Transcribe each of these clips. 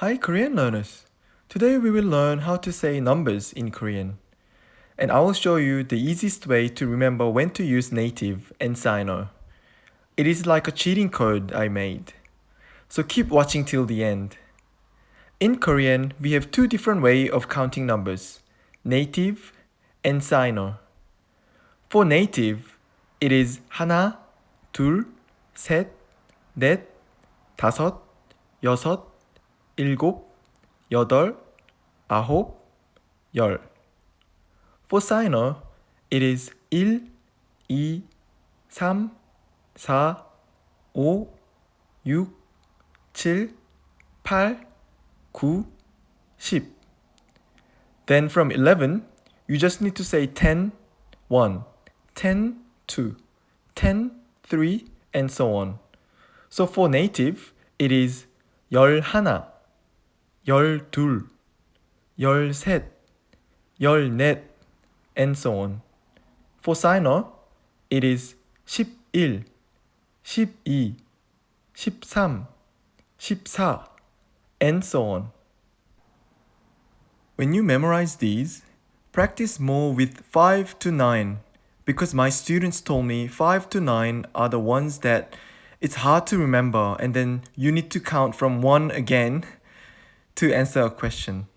Hi Korean learners! Today we will learn how to say numbers in Korean. And I will show you the easiest way to remember when to use native and Sino. It is like a cheating code I made. So keep watching till the end. In Korean, we have two different ways of counting numbers, native and Sino. For native, it is 하나, 둘, 셋, 넷, 다섯, 여섯, 일곱, 여덟, 아홉, 열. For Sino, it is 1, 2, 3, 4, 5, 6, 7, 8, 9, 10. Then from 11, you just need to say 10, 1, 10, 2, 10, 3, and so on. So for native, it is 열하나, 열둘, 열셋, 열넷, and so on. For Sino, it is 11, 12, 13, 14, and so on. When you memorize these, practice more with 5 to 9 because my students told me 5 to 9 are the ones that it's hard to remember and then you need to count from 1 again to answer a question.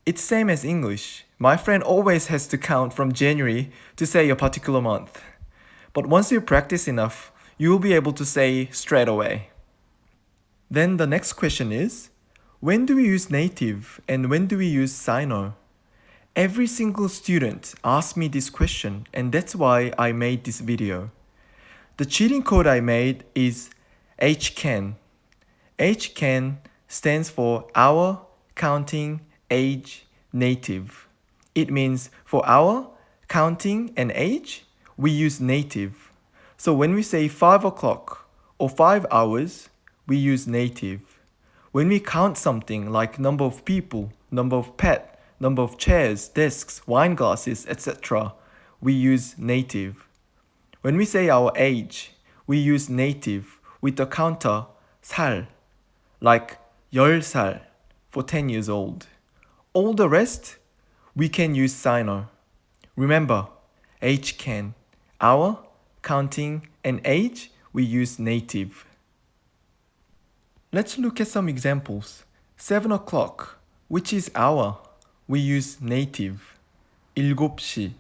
It's same as English. My friend always has to count from January to say a particular month. But once you practice enough, you will be able to say straight away. Then the next question is, when do we use native and when do we use Sino? Every single student asked me this question and that's why I made this video. The cheating code I made is HCAN. HCAN stands for Hour, Counting, Age, Native. It means for hour, counting, and age, we use native. So when we say 5 o'clock or 5 hours, we use native. When we count something like number of people, number of pet, number of chairs, desks, wine glasses, etc., we use native. When we say our age, we use native with the counter 살, like 10살 for 10 years old. All the rest, we can use Sino. Remember, HCAN, hour, counting, and age, we use native. Let's look at some examples. 7 o'clock, which is hour, we use native. 7시.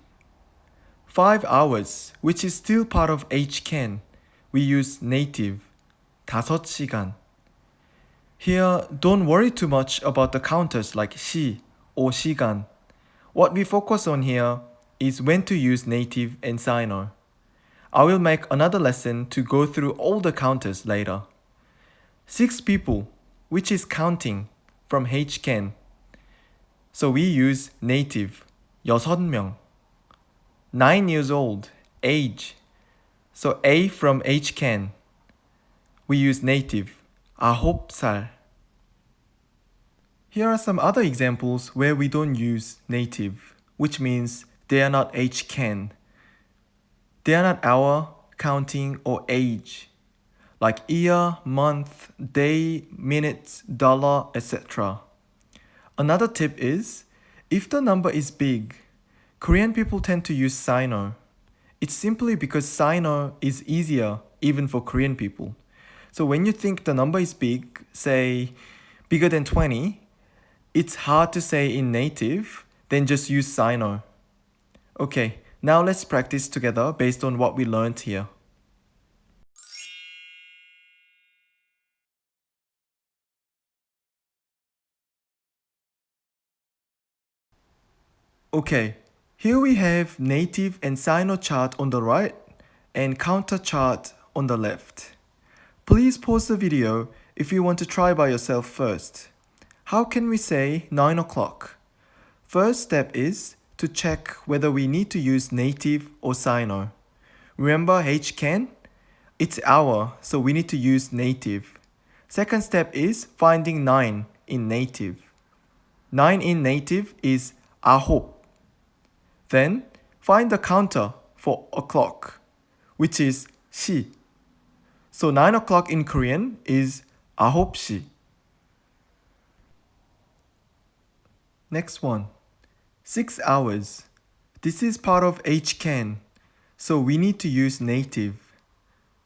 5 hours, which is still part of HCAN, we use native. 5시간. Here, don't worry too much about the counters like 시 or 시간. What we focus on here is when to use native and Sino. I will make another lesson to go through all the counters later. 6 people, which is counting from HCAN. So we use native, 6명. 9 years old, age. So A from HCAN. We use native, 9살. Here are some other examples where we don't use native, which means they are not HCAN. They are not hour, counting, or age, like year, month, day, minutes, dollar, etc. Another tip is, if the number is big, Korean people tend to use Sino. It's simply because Sino is easier even for Korean people. So when you think the number is big, say bigger than 20, it's hard to say in native, then just use Sino. Okay, now let's practice together based on what we learned here. Okay, here we have native and Sino chart on the right and counter chart on the left. Please pause the video if you want to try by yourself first. How can we say 9 o'clock? First step is to check whether we need to use native or Sino. Remember HCAN? It's hour, so we need to use native. Second step is finding 9 in native. 9 in native is 아홉. Then find the counter for o'clock, which is 시. So 9 o'clock in Korean is 9시. Next one. 6 hours. This is part of HCAN, so we need to use native.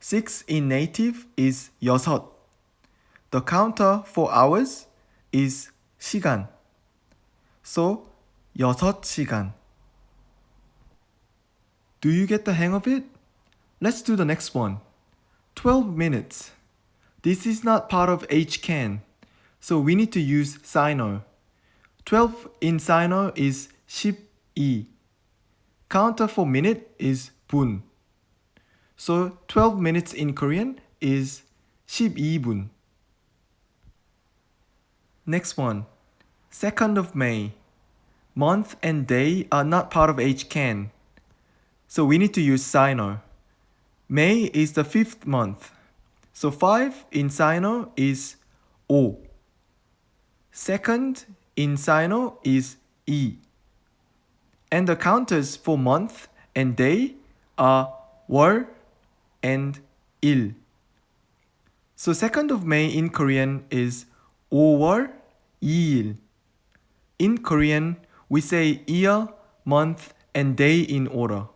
6 in native is 여섯. The counter for hours is 시간. So, 6시간. Do you get the hang of it? Let's do the next one. 12 minutes. This is not part of HCAN, so we need to use Sino. 12 in Sino is 12. Counter for minute is 분. So 12 minutes in Korean is 12분. Next one. 2nd of May. Month and day are not part of HCAN, so we need to use Sino. May is the 5th month, so 5 in Sino is 5. 2nd in Sino is 2. And the counters for month and day are 월 and 일. So 2nd of May in Korean is 5월 2일. In Korean, we say year, month, and day in order.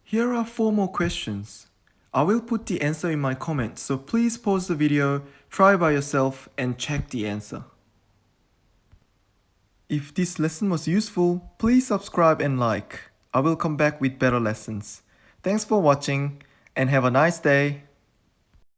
Here are 4 more questions. I will put the answer in my comments, so please pause the video, try by yourself, and check the answer. If this lesson was useful, please subscribe and like. I will come back with better lessons. Thanks for watching, and have a nice day.